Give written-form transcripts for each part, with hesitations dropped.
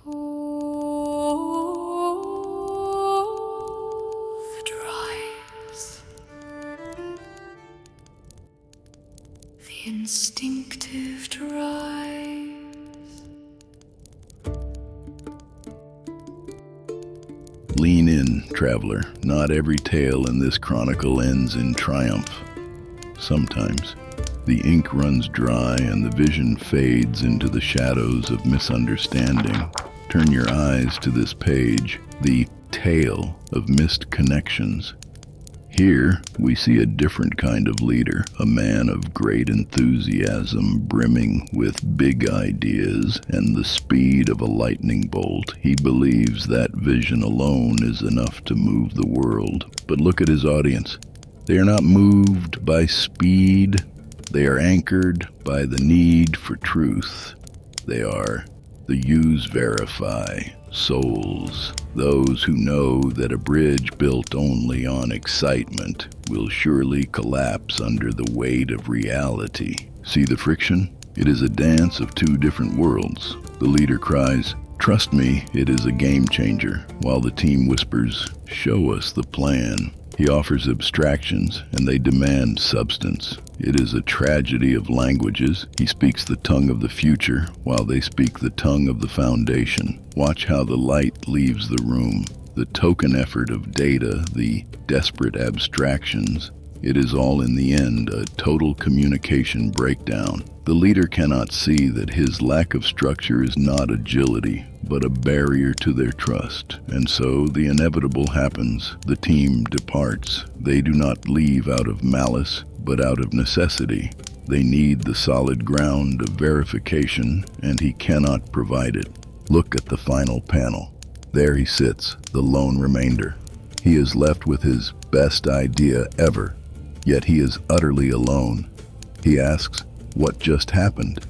Drives. The instinctive drives. Lean in, traveler. Not every tale in this chronicle ends in triumph. Sometimes, the ink runs dry and the vision fades into the shadows of misunderstanding. Turn your eyes to this page, the tale of missed connections. Here, we see a different kind of leader, a man of great enthusiasm, brimming with big ideas and the speed of a lightning bolt. He believes that vision alone is enough to move the world. But look at his audience. They are not moved by speed. They are anchored by the need for truth. They are the use verify souls, those who know that a bridge built only on excitement will surely collapse under the weight of reality. See the friction? It is a dance of two different worlds. The leader cries, "Trust me, it is a game changer," while the team whispers, "Show us the plan." He offers abstractions, and they demand substance. It is a tragedy of languages. He speaks the tongue of the future, while they speak the tongue of the foundation. Watch how the light leaves the room. The token effort of data, the desperate abstractions. It is all in the end a total communication breakdown. The leader cannot see that his lack of structure is not agility, but a barrier to their trust. And so the inevitable happens. The team departs. They do not leave out of malice, but out of necessity. They need the solid ground of verification, and he cannot provide it. Look at the final panel. There he sits, the lone remainder. He is left with his best idea ever, yet he is utterly alone. He asks, what just happened?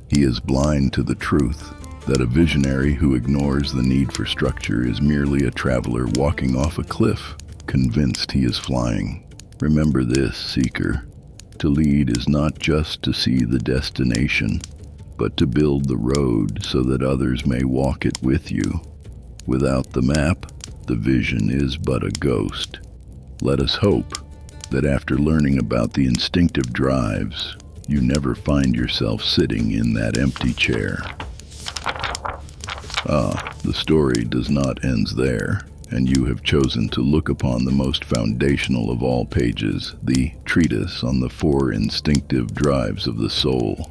He is blind to the truth that a visionary who ignores the need for structure is merely a traveler walking off a cliff, convinced he is flying. Remember this, seeker. To lead is not just to see the destination, but to build the road so that others may walk it with you. Without the map, the vision is but a ghost. Let us hope that after learning about the instinctive drives, you never find yourself sitting in that empty chair. The story does not end there, and you have chosen to look upon the most foundational of all pages, the treatise on the 4 instinctive drives of the soul.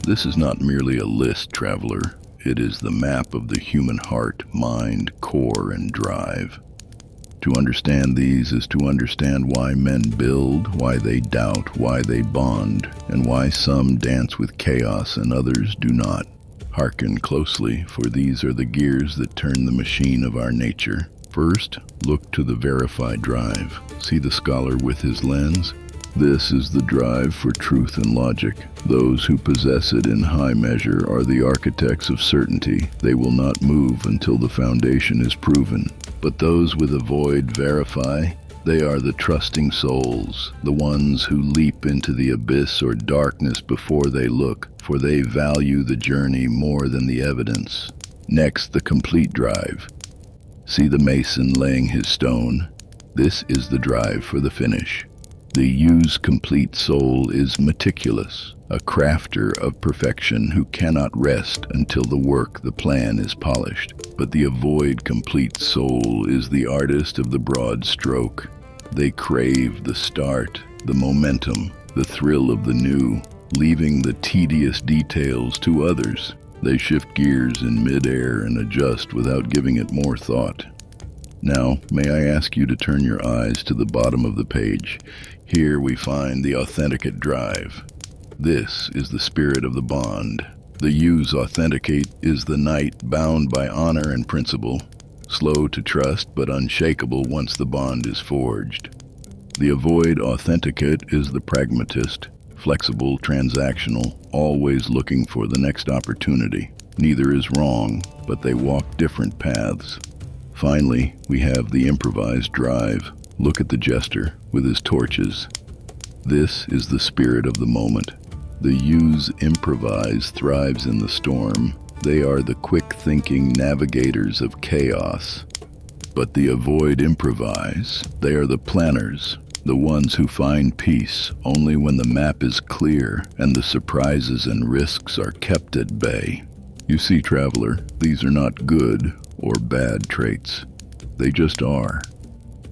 This is not merely a list, traveler. It is the map of the human heart, mind, core, and drive. To understand these is to understand why men build, why they doubt, why they bond, and why some dance with chaos and others do not. Hearken closely, for these are the gears that turn the machine of our nature. First, look to the verified drive. See the scholar with his lens? This is the drive for truth and logic. Those who possess it in high measure are the architects of certainty. They will not move until the foundation is proven. But those with a void verify. They are the trusting souls, the ones who leap into the abyss or darkness before they look, for they value the journey more than the evidence. Next, the complete drive. See the mason laying his stone? This is the drive for the finish. The use complete soul is meticulous, a crafter of perfection who cannot rest until the work, the plan, is polished. But the avoid complete soul is the artist of the broad stroke. They crave the start, the momentum, the thrill of the new, leaving the tedious details to others. They shift gears in midair and adjust without giving it more thought. Now, may I ask you to turn your eyes to the bottom of the page. Here we find the authenticate drive. This is the spirit of the bond. The use authenticate is the knight bound by honor and principle, slow to trust but unshakable once the bond is forged. The avoid authenticate is the pragmatist, flexible, transactional, always looking for the next opportunity. Neither is wrong, but they walk different paths. Finally, we have the improvised drive. Look at the jester with his torches. This is the spirit of the moment. The use improvise thrives in the storm. They are the quick-thinking navigators of chaos. But the avoid improvise. They are the planners, the ones who find peace only when the map is clear and the surprises and risks are kept at bay. You see, traveler, these are not good or bad traits. They just are.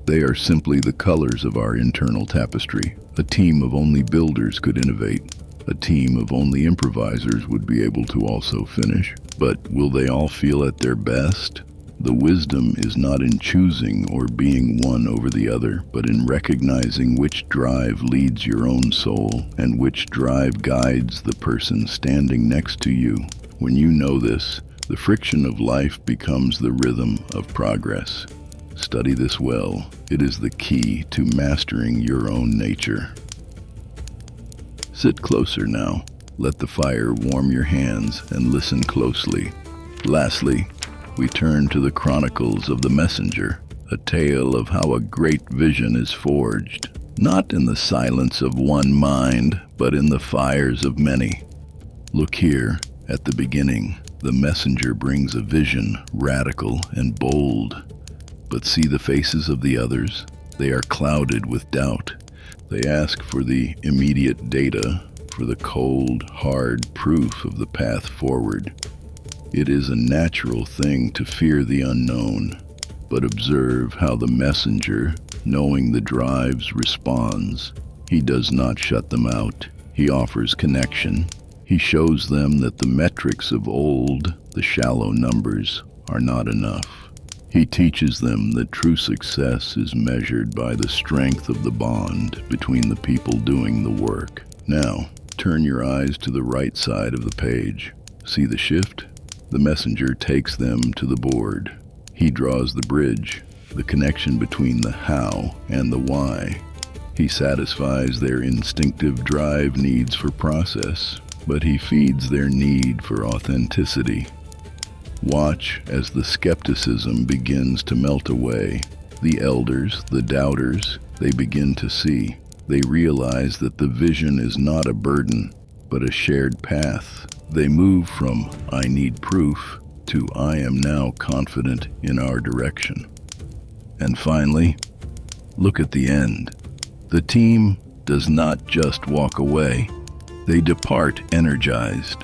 They are simply the colors of our internal tapestry. A team of only builders could innovate. A team of only improvisers would be able to also finish. But will they all feel at their best? The wisdom is not in choosing or being one over the other, but in recognizing which drive leads your own soul and which drive guides the person standing next to you. When you know this, the friction of life becomes the rhythm of progress. Study this well. It is the key to mastering your own nature. Sit closer now. Let the fire warm your hands and listen closely. Lastly, we turn to the Chronicles of the Messenger, a tale of how a great vision is forged, not in the silence of one mind, but in the fires of many. Look here, at the beginning, the messenger brings a vision, radical and bold. But see the faces of the others? They are clouded with doubt. They ask for the immediate data, for the cold, hard proof of the path forward. It is a natural thing to fear the unknown, but observe how the messenger, knowing the drives, responds. He does not shut them out. He offers connection. He shows them that the metrics of old, the shallow numbers, are not enough. He teaches them that true success is measured by the strength of the bond between the people doing the work. Now, turn your eyes to the right side of the page. See the shift? The messenger takes them to the board. He draws the bridge, the connection between the how and the why. He satisfies their instinctive drive needs for process, but he feeds their need for authenticity. Watch as the skepticism begins to melt away. The elders, the doubters, they begin to see. They realize that the vision is not a burden, but a shared path. They move from "I need proof" to "I am now confident in our direction." And finally, look at the end. The team does not just walk away. They depart energized.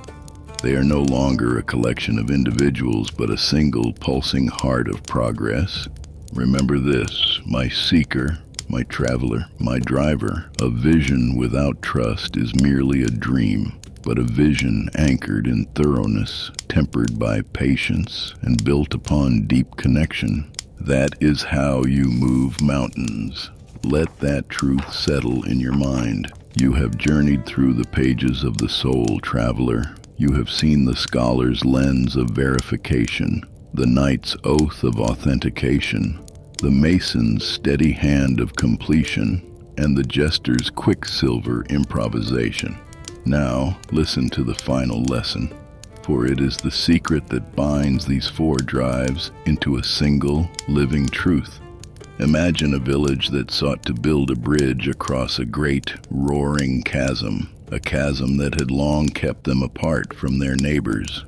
They are no longer a collection of individuals, but a single pulsing heart of progress. Remember this, my seeker, my traveler, my driver. A vision without trust is merely a dream, but a vision anchored in thoroughness, tempered by patience, and built upon deep connection. That is how you move mountains. Let that truth settle in your mind. You have journeyed through the pages of the soul, traveler. You have seen the scholar's lens of verification, the knight's oath of authentication, the mason's steady hand of completion, and the jester's quicksilver improvisation. Now, listen to the final lesson, for it is the secret that binds these four drives into a single, living truth. Imagine a village that sought to build a bridge across a great, roaring chasm, a chasm that had long kept them apart from their neighbors.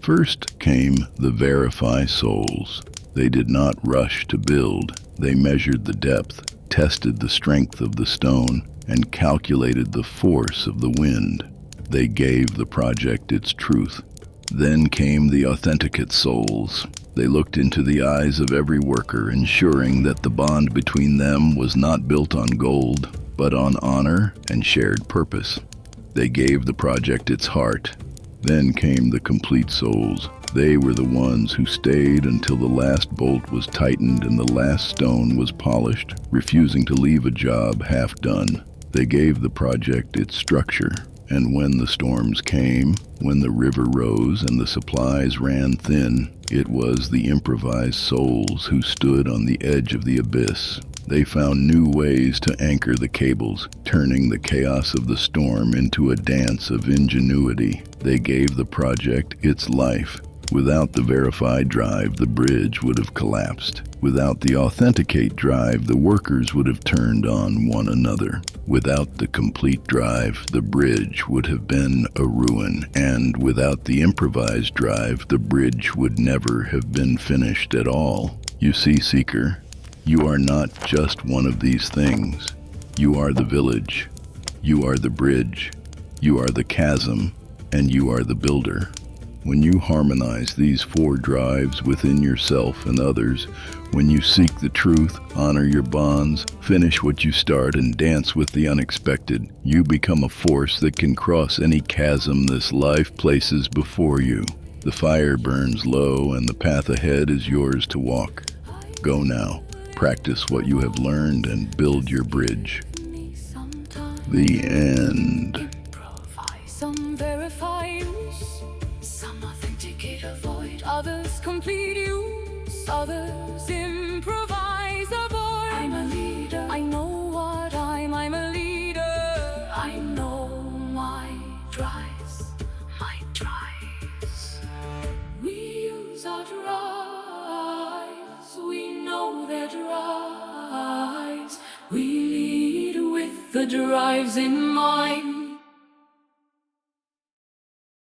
First came the verify souls. They did not rush to build. They measured the depth, tested the strength of the stone, and calculated the force of the wind. They gave the project its truth. Then came the authenticate souls. They looked into the eyes of every worker, ensuring that the bond between them was not built on gold, but on honor and shared purpose. They gave the project its heart. Then came the complete souls. They were the ones who stayed until the last bolt was tightened and the last stone was polished, refusing to leave a job half done. They gave the project its structure. And when the storms came, when the river rose and the supplies ran thin, it was the improvised souls who stood on the edge of the abyss. They found new ways to anchor the cables, turning the chaos of the storm into a dance of ingenuity. They gave the project its life, Without the verified drive, the bridge would have collapsed. Without the authenticate drive, the workers would have turned on one another. Without the complete drive, the bridge would have been a ruin. And without the improvised drive, the bridge would never have been finished at all. You see, Seeker, you are not just one of these things. You are the village. You are the bridge. You are the chasm. And you are the builder. When you harmonize these 4 drives within yourself and others, when you seek the truth, honor your bonds, finish what you start, and dance with the unexpected, you become a force that can cross any chasm this life places before you. The fire burns low and the path ahead is yours to walk. Go now, practice what you have learned and build your bridge. The end. Improvise, some verify use, some authenticate avoid, others complete use, others improvise avoid. I'm a leader, I know what I'm a leader. I know my drives, my drives. We use our drives, we know their drives. We lead with the drives in mind.